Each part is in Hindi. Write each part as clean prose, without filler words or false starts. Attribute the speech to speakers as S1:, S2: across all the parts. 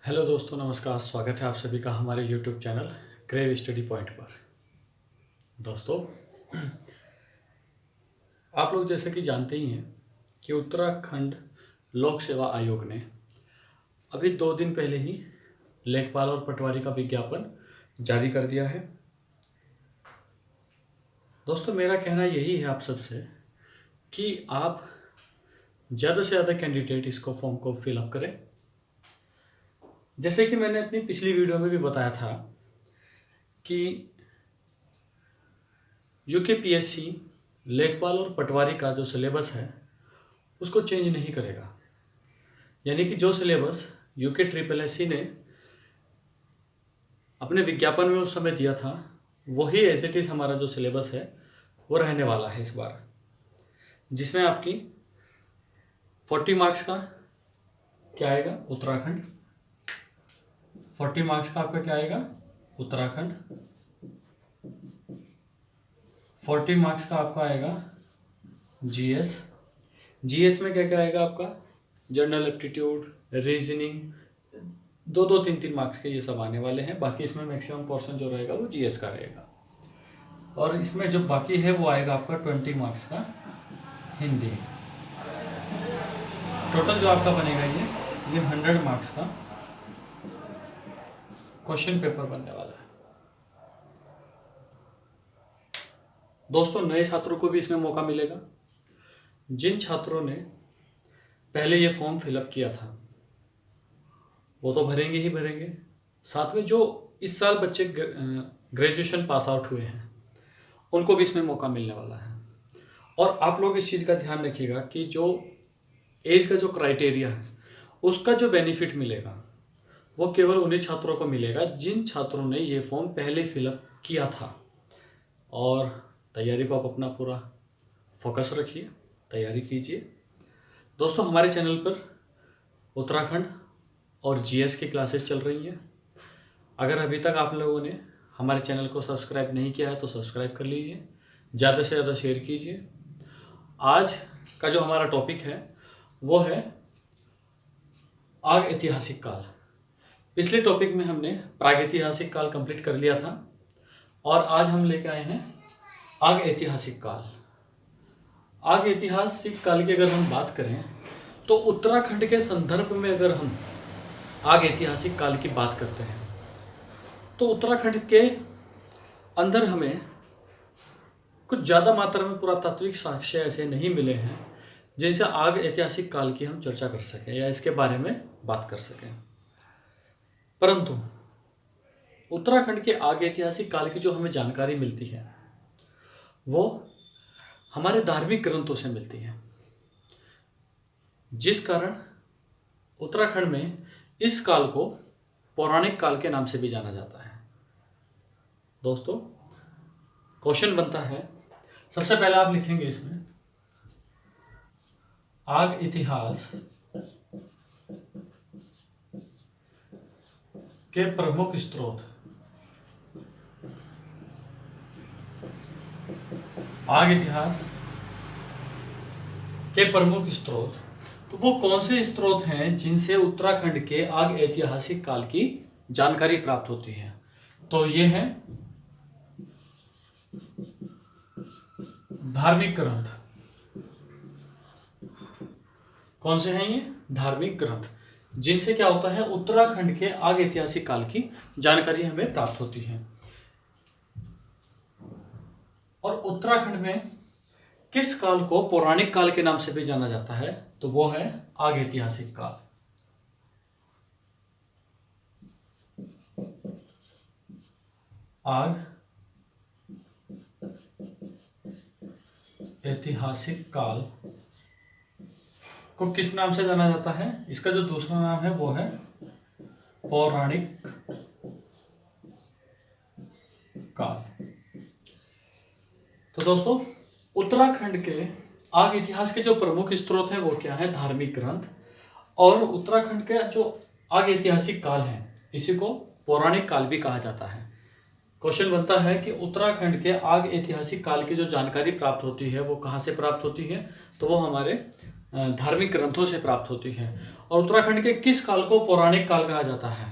S1: हेलो दोस्तों, नमस्कार। स्वागत है आप सभी का हमारे YouTube channel crave study point पर। दोस्तों, आप लोग जैसे कि जानते ही हैं कि उत्तराखंड लोक सेवा आयोग ने अभी 2 दिन पहले ही लेखपाल और पटवारी का विज्ञापन जारी कर दिया है। दोस्तों, मेरा कहना यही है आप सबसे कि आप ज़्यादा से ज़्यादा कैंडिडेट इसको फॉर्म को फिलअप करें। जैसे कि मैंने अपनी पिछली वीडियो में भी बताया था कि यूकेपीएससी लेखपाल और पटवारी का जो सिलेबस है उसको चेंज नहीं करेगा। यानी कि जो सिलेबस यूके ने अपने विज्ञापन में उस समय दिया था वही एज इट इज़ हमारा जो सिलेबस है वो रहने वाला है इस बार, जिसमें आपकी 40 मार्क्स का क्या आएगा, उत्तराखंड। 40 मार्क्स का आपका क्या आएगा, उत्तराखंड। 40 मार्क्स का आपका आएगा जीएस में क्या क्या आएगा आपका, जनरल एप्टीट्यूड, रीजनिंग, 2-3 मार्क्स के ये सब आने वाले हैं। बाकी इसमें मैक्सिमम पोर्शन जो रहेगा वो जीएस का रहेगा। और इसमें जो बाकी है वो आएगा आपका 20 मार्क्स का हिंदी। टोटल जो आपका बनेगा ये 100 मार्क्स का क्वेश्चन पेपर बनने वाला है। दोस्तों, नए छात्रों को भी इसमें मौका मिलेगा। जिन छात्रों ने पहले ये फॉर्म फिलअप किया था वो तो भरेंगे ही भरेंगे, साथ में जो इस साल बच्चे ग्रेजुएशन पास आउट हुए हैं उनको भी इसमें मौका मिलने वाला है। और आप लोग इस चीज़ का ध्यान रखिएगा कि जो एज का जो क्राइटेरिया है उसका जो बेनिफिट मिलेगा वो केवल उन्हीं छात्रों को मिलेगा जिन छात्रों ने ये फॉर्म पहले फिलअप किया था। और तैयारी को आप अपना पूरा फोकस रखिए, तैयारी कीजिए। दोस्तों, हमारे चैनल पर उत्तराखंड और जीएस की क्लासेस चल रही हैं। अगर अभी तक आप लोगों ने हमारे चैनल को सब्सक्राइब नहीं किया है तो सब्सक्राइब कर लीजिए, ज़्यादा से ज़्यादा शेयर कीजिए। आज का जो हमारा टॉपिक है वो है आग ऐतिहासिक काल। पिछले टॉपिक में हमने प्रागैतिहासिक काल कंप्लीट कर लिया था और आज हम लेकर आए हैं आग ऐतिहासिक काल। आग ऐतिहासिक काल की अगर हम बात करें तो उत्तराखंड के संदर्भ में अगर हम आग ऐतिहासिक काल की बात करते हैं तो उत्तराखंड के अंदर हमें कुछ ज़्यादा मात्रा में पुरातात्विक साक्ष्य ऐसे नहीं मिले हैं जिनसे आग ऐतिहासिक काल की हम चर्चा कर सकें या इसके बारे में बात कर सकें। परंतु उत्तराखंड के आग ऐतिहासिक काल की जो हमें जानकारी मिलती है वो हमारे धार्मिक ग्रंथों से मिलती है, जिस कारण उत्तराखंड में इस काल को पौराणिक काल के नाम से भी जाना जाता है। दोस्तों, क्वेश्चन बनता है, सबसे पहले आप लिखेंगे इसमें आग इतिहास के प्रमुख स्रोत। आग इतिहास के प्रमुख स्रोत, तो वो कौन से स्रोत हैं जिनसे उत्तराखंड के आग ऐतिहासिक काल की जानकारी प्राप्त होती है? तो ये हैं धार्मिक ग्रंथ। कौन से हैं ये? धार्मिक ग्रंथ, जिनसे क्या होता है, उत्तराखंड के आग ऐतिहासिक काल की जानकारी हमें प्राप्त होती है। और उत्तराखंड में किस काल को पौराणिक काल के नाम से भी जाना जाता है? तो वो है आग ऐतिहासिक काल। आग ऐतिहासिक काल को किस नाम से जाना जाता है? इसका जो दूसरा नाम है वो है पौराणिक काल। तो दोस्तों, उत्तराखंड के आग इतिहास के जो प्रमुख स्रोत हैं वो क्या है? धार्मिक ग्रंथ। और उत्तराखंड का जो आग ऐतिहासिक काल है इसी को पौराणिक काल भी कहा जाता है। क्वेश्चन बनता है कि उत्तराखंड के आग ऐतिहासिक काल की जो जानकारी प्राप्त होती है वो कहाँ से प्राप्त होती है? तो वो हमारे धार्मिक ग्रंथों से प्राप्त होती है। और उत्तराखंड के किस काल को पौराणिक काल कहा जाता है?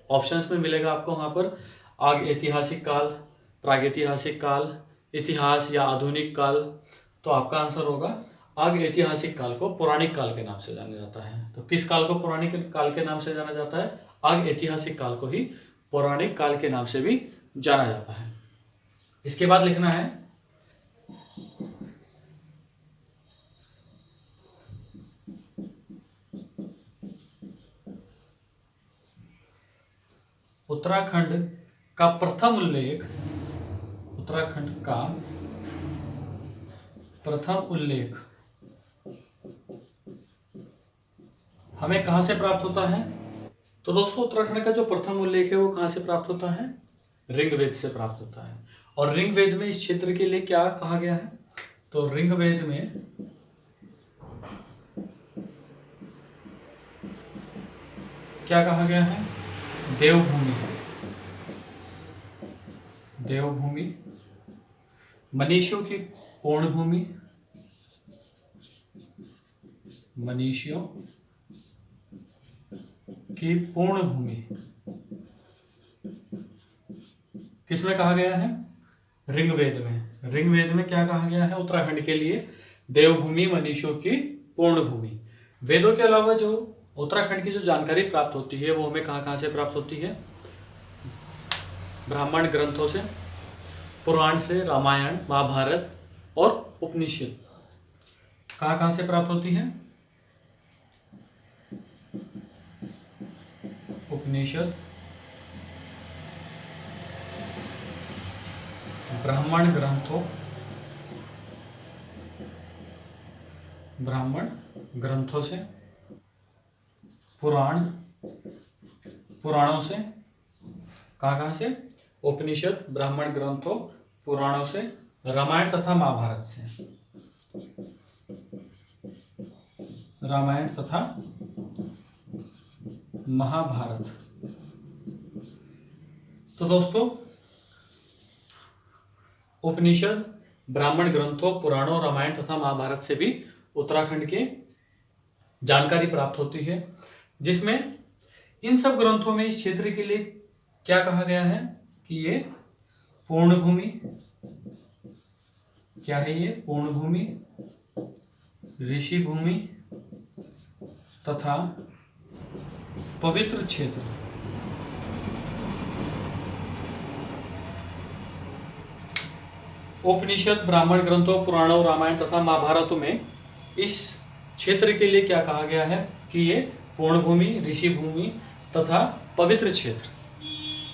S1: ऑप्शंस में मिलेगा आपको वहाँ पर आग ऐतिहासिक काल, प्रागैतिहासिक काल, इतिहास या आधुनिक काल। तो आपका आंसर होगा आग ऐतिहासिक काल को पौराणिक काल के नाम से जाना जाता है। तो किस काल को पौराणिक काल के नाम से जाना जाता है? आग ऐतिहासिक काल को ही पौराणिक काल के नाम से भी जाना जाता है। इसके बाद लिखना है उत्तराखंड का प्रथम उल्लेख, उत्तराखंड का प्रथम उल्लेख हमें कहां से प्राप्त होता है? तो दोस्तों उत्तराखंड का जो प्रथम उल्लेख है वो कहां से प्राप्त होता है? ऋग्वेद से प्राप्त होता है। और ऋग्वेद में इस क्षेत्र के लिए क्या कहा गया है? तो ऋग्वेद में क्या कहा गया है? देवभूमि, देवभूमि, मनीषियों की पूर्ण भूमि, मनीषियों की पूर्ण भूमि किसमें कहा गया है? ऋग्वेद में। ऋग्वेद में क्या कहा गया है उत्तराखंड के लिए? देवभूमि, मनीषियों की पूर्ण भूमि। वेदों के अलावा जो उत्तराखंड की जो जानकारी प्राप्त होती है वो हमें कहाँ कहाँ से प्राप्त होती है? ब्राह्मण ग्रंथों से, पुराण से, रामायण, महाभारत और उपनिषद। कहाँ कहाँ से प्राप्त होती है? उपनिषद, ब्राह्मण ग्रंथों, ब्राह्मण ग्रंथों से, पुराण, पुराणों से। कहाँ कहाँ से? उपनिषद, ब्राह्मण ग्रंथों, पुराणों से, रामायण तथा महाभारत से, रामायण तथा महाभारत। तो दोस्तों उपनिषद, ब्राह्मण ग्रंथों, पुराणों, रामायण तथा महाभारत से भी उत्तराखंड के जानकारी प्राप्त होती है, जिसमें इन सब ग्रंथों में इस क्षेत्र के लिए क्या कहा गया है कि ये पूर्ण भूमि, क्या है ये? पूर्ण भूमि, ऋषि भूमि तथा पवित्र क्षेत्र। उपनिषद, ब्राह्मण ग्रंथों, पुराणों, रामायण तथा महाभारतों में इस क्षेत्र के लिए क्या कहा गया है कि ये पूर्ण भूमि, ऋषि भूमि तथा पवित्र क्षेत्र।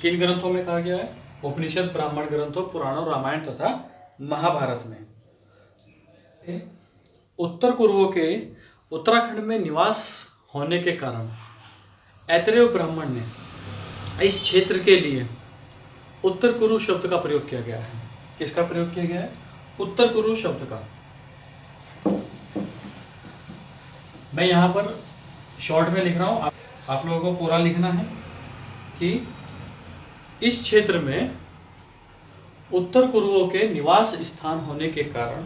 S1: किन ग्रंथों में कहा गया है? उपनिषद, ब्राह्मण ग्रंथों, पुराणों, रामायण तथा महाभारत में। उत्तर कुरुओं के उत्तराखंड में निवास होने के कारण ऐतरेय ब्राह्मण ने इस क्षेत्र के लिए उत्तर कुरु शब्द का प्रयोग किया गया है। किसका प्रयोग किया गया है? उत्तर कुरु शब्द का। मैं यहाँ पर शॉर्ट में लिख रहा हूँ, आप लोगों को पूरा लिखना है कि इस क्षेत्र में उत्तर कुरुओं के निवास स्थान होने के कारण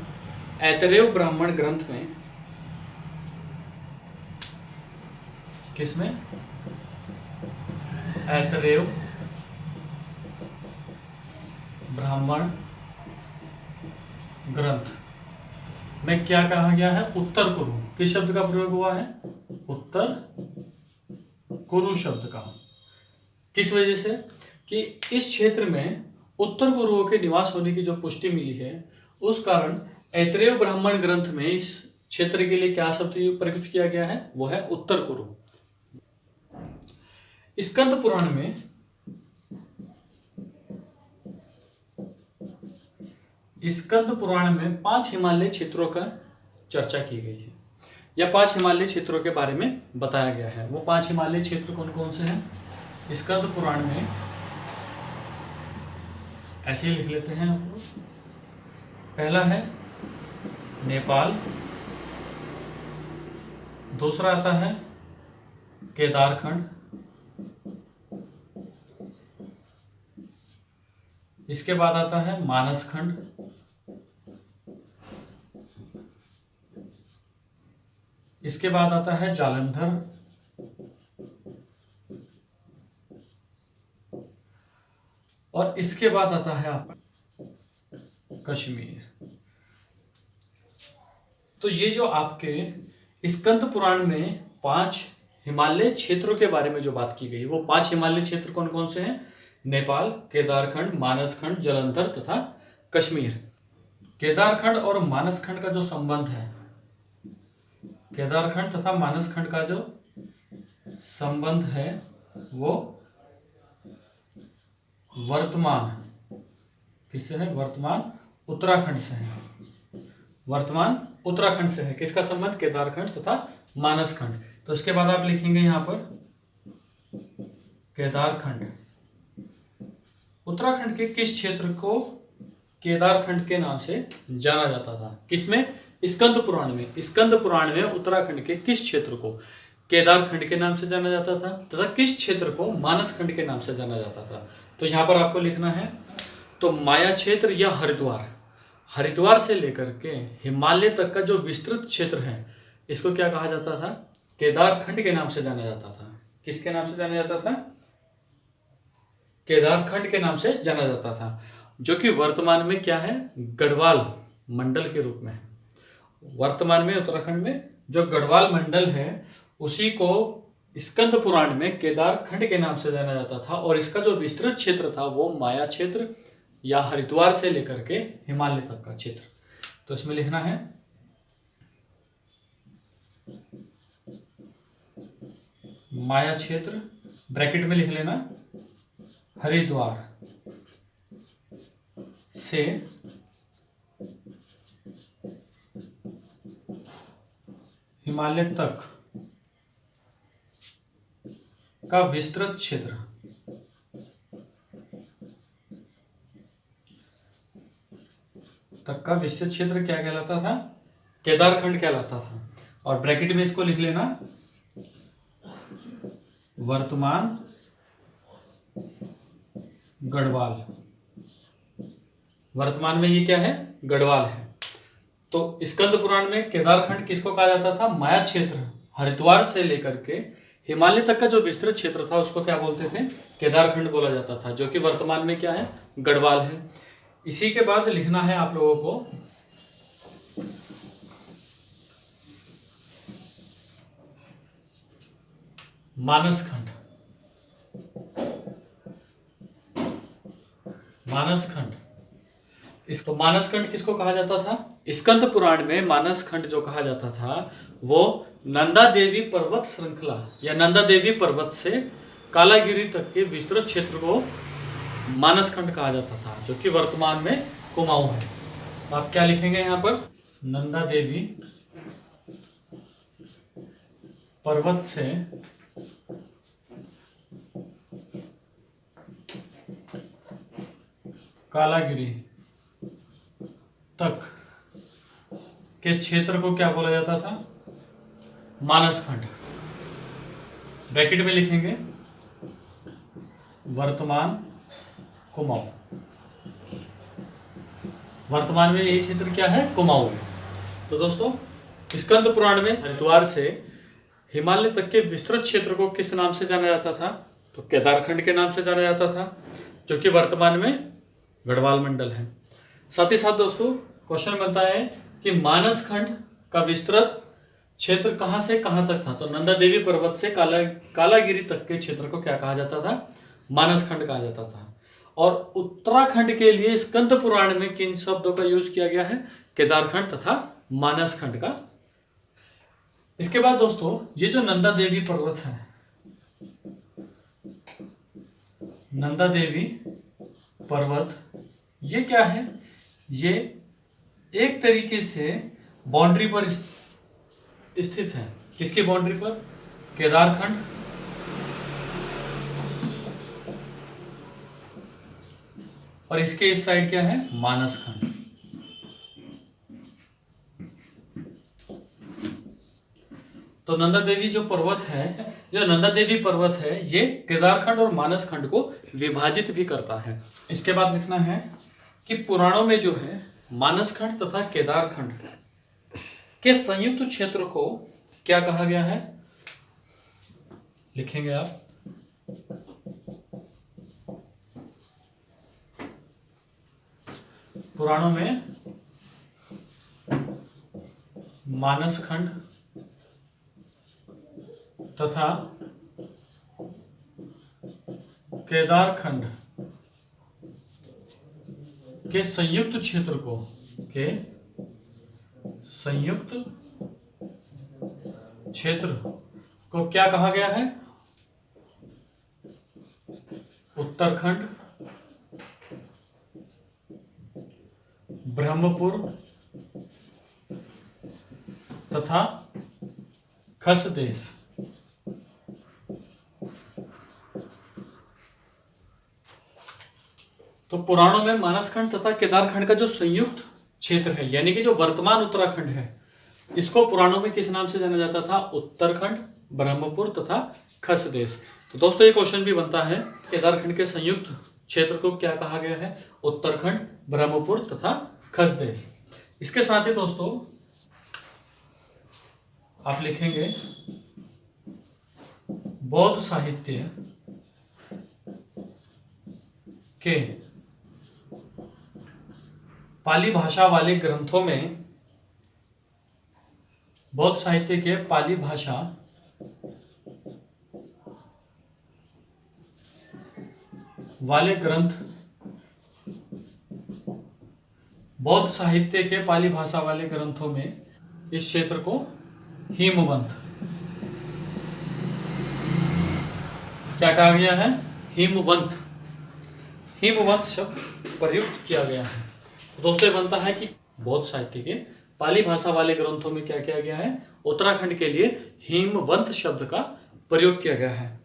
S1: ऐतरेय ब्राह्मण ग्रंथ में, किसमें? ऐतरेय ब्राह्मण ग्रंथ में क्या कहा गया है? उत्तर कुरु। किस शब्द का प्रयोग हुआ है? उत्तर कुरु शब्द का। किस वजह से? कि इस क्षेत्र में उत्तर कुरुओं के निवास होने की जो पुष्टि मिली है, उस कारण ऐतरेय ब्राह्मण ग्रंथ में इस क्षेत्र के लिए क्या शब्द प्रयुक्त किया गया है? वो है उत्तर कुरु। स्कंद पुराण में में 5 हिमालय क्षेत्रों का चर्चा की गई है, या 5 हिमालय क्षेत्रों के बारे में बताया गया है। वो 5 हिमालय क्षेत्र कौन कौन से हैं? स्कंद पुराण में ऐसे ही लिख लेते हैं हम लोग। पहला है नेपाल, दूसरा आता है केदारखंड, इसके बाद आता है मानसखंड, इसके बाद आता है जालंधर, और इसके बाद आता है आपका कश्मीर। तो ये जो आपके स्कंद पुराण में 5 हिमालय क्षेत्रों के बारे में जो बात की गई, वो 5 हिमालय क्षेत्र कौन कौन से हैं? नेपाल, केदारखंड, मानसखंड, जालंधर तथा कश्मीर। केदारखंड और मानसखंड का जो संबंध है, केदारखंड तथा मानसखंड का जो संबंध है वो वर्तमान किससे है? वर्तमान उत्तराखंड से है। वर्तमान उत्तराखंड से है। किसका संबंध? केदारखंड तथा मानसखंड। तो इसके बाद आप लिखेंगे यहां पर केदारखंड। उत्तराखंड के किस क्षेत्र को केदारखंड के नाम से जाना जाता था? किसमें? स्कंद पुराण में। स्कंद पुराण में उत्तराखंड के किस क्षेत्र को केदारखंड के नाम से जाना जाता था तथा किस क्षेत्र को मानसखंड के नाम से जाना जाता था? तो यहां पर आपको लिखना है, तो माया क्षेत्र या हरिद्वार, हरिद्वार से लेकर के हिमालय तक का जो विस्तृत क्षेत्र है, इसको क्या कहा जाता था? केदारखंड के नाम से जाना जाता था। किसके नाम से जाना जाता था? केदारखंड के नाम से जाना जाता था, जो कि वर्तमान में क्या है? गढ़वाल मंडल के रूप में। वर्तमान में उत्तराखंड में जो गढ़वाल मंडल है, उसी को स्कंद पुराण में केदारखंड के नाम से जाना जाता था, और इसका जो विस्तृत क्षेत्र था वो माया क्षेत्र या हरिद्वार से लेकर के हिमालय तक का क्षेत्र। तो इसमें लिखना है माया क्षेत्र, ब्रैकेट में लिख लेना, हरिद्वार से हिमालय तक का विस्तृत क्षेत्र। तक का विस्तृत क्षेत्र क्या कहलाता था? केदारखंड कहलाता था। और ब्रैकेट में इसको लिख लेना, वर्तमान गढ़वाल। वर्तमान में ये क्या है? गढ़वाल है। तो स्कंद पुराण में केदारखंड किसको कहा जाता था? माया क्षेत्र। हरिद्वार से लेकर के हिमालय तक का जो विस्तृत क्षेत्र था उसको क्या बोलते थे? केदारखंड बोला जाता था, जो कि वर्तमान में क्या है? गढ़वाल है। इसी के बाद लिखना है आप लोगों को मानसखंड। मानसखंड, इसको मानसखंड किसको कहा जाता था? स्कंद पुराण में मानसखंड जो कहा जाता था वो नंदा देवी पर्वत श्रृंखला या नंदा देवी पर्वत से कालागिरी तक के विस्तृत क्षेत्र को मानसखंड कहा जाता था, जो कि वर्तमान में कुमाऊं है। तो आप क्या लिखेंगे यहाँ पर? नंदा देवी पर्वत से कालागिरी तक के क्षेत्र को क्या बोला जाता था? मानसखंड। ब्रैकेट में लिखेंगे वर्तमान कुमाऊं। वर्तमान में यही क्षेत्र क्या है? कुमाऊं है। तो दोस्तों, स्कंद पुराण में हरिद्वार से हिमालय तक के विस्तृत क्षेत्र को किस नाम से जाना जाता था? तो केदारखंड के नाम से जाना जाता था, जो कि वर्तमान में गढ़वाल मंडल है। साथ ही साथ दोस्तों क्वेश्चन बनता है कि मानसखंड का विस्तृत क्षेत्र कहां से कहां तक था? तो नंदा देवी पर्वत से कालागिरी तक के क्षेत्र को क्या कहा जाता था? मानसखंड कहा जाता था। और उत्तराखंड के लिए स्कंद पुराण में किन शब्दों का यूज किया गया है? केदारखंड तथा मानसखंड का। इसके बाद दोस्तों, ये जो नंदा देवी पर्वत है, नंदा देवी पर्वत, ये क्या है? ये एक तरीके से बाउंड्री पर स्थित है। किसकी बाउंड्री पर? केदारखंड और इसके इस साइड क्या है? मानसखंड। तो नंदा देवी जो पर्वत है, जो नंदा देवी पर्वत है, ये केदारखंड और मानसखंड को विभाजित भी करता है। इसके बाद लिखना है कि पुराणों में जो है मानसखंड तथा केदारखंड के संयुक्त क्षेत्र को क्या कहा गया है, लिखेंगे आप। पुराणों में मानस खंड तथा केदार खंड के संयुक्त क्षेत्र को क्या कहा गया है, उत्तरखंड, ब्रह्मपुर तथा खस देश। तो पुराणों में मानसखंड तथा केदारखंड का जो संयुक्त क्षेत्र है, यानी कि जो वर्तमान उत्तराखंड है, इसको पुराणों में किस नाम से जाना जाता था, उत्तरखंड, ब्रह्मपुर तथा खस देश। तो दोस्तों ये क्वेश्चन भी बनता है, केदारखंड के संयुक्त क्षेत्र को क्या कहा गया है, उत्तरखंड, ब्रह्मपुर तथा खस देश। इसके साथ ही दोस्तों आप लिखेंगे बौद्ध साहित्य के पाली भाषा वाले ग्रंथों में, बौद्ध साहित्य के पाली भाषा वाले ग्रंथ, बौद्ध साहित्य के पाली भाषा वाले ग्रंथों में इस क्षेत्र को हिमवंत क्या कहा गया है, हिमवंत शब्द प्रयुक्त किया गया है। दोस्तों ये बनता है कि बौद्ध साहित्य के पाली भाषा वाले ग्रंथों में क्या किया गया है, उत्तराखंड के लिए हिमवंत शब्द का प्रयोग किया गया है।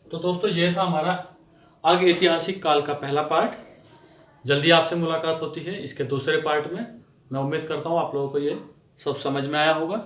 S1: तो दोस्तों ये था हमारा आगे ऐतिहासिक काल का पहला पार्ट। जल्दी आपसे मुलाकात होती है इसके दूसरे पार्ट में। मैं उम्मीद करता हूँ आप लोगों को ये सब समझ में आया होगा।